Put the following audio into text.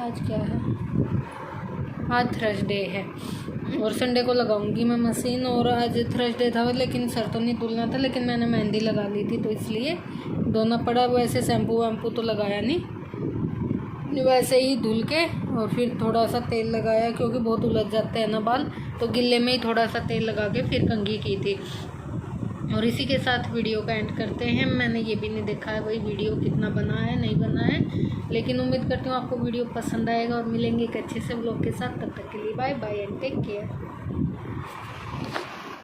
आज क्या है, आज थर्सडे है और संडे को लगाऊंगी मैं मशीन। और आज थर्सडे था लेकिन सर तो नहीं धुलना था, लेकिन मैंने मेहंदी लगा ली थी तो इसलिए धोना पड़ा। वैसे शैम्पू वैम्पू तो लगाया नहीं, वैसे ही धुल के और फिर थोड़ा सा तेल लगाया, क्योंकि बहुत उलझ जाते हैं ना बाल, तो गिल्ले में ही थोड़ा सा तेल लगा के फिर कंघी की थी। और इसी के साथ वीडियो का एंड करते हैं। मैंने ये भी नहीं देखा है भाई वीडियो कितना बना है नहीं बना है, लेकिन उम्मीद करती हूँ आपको वीडियो पसंद आएगा और मिलेंगे एक अच्छे से व्लॉग के साथ। तब तक के लिए bye bye and take care.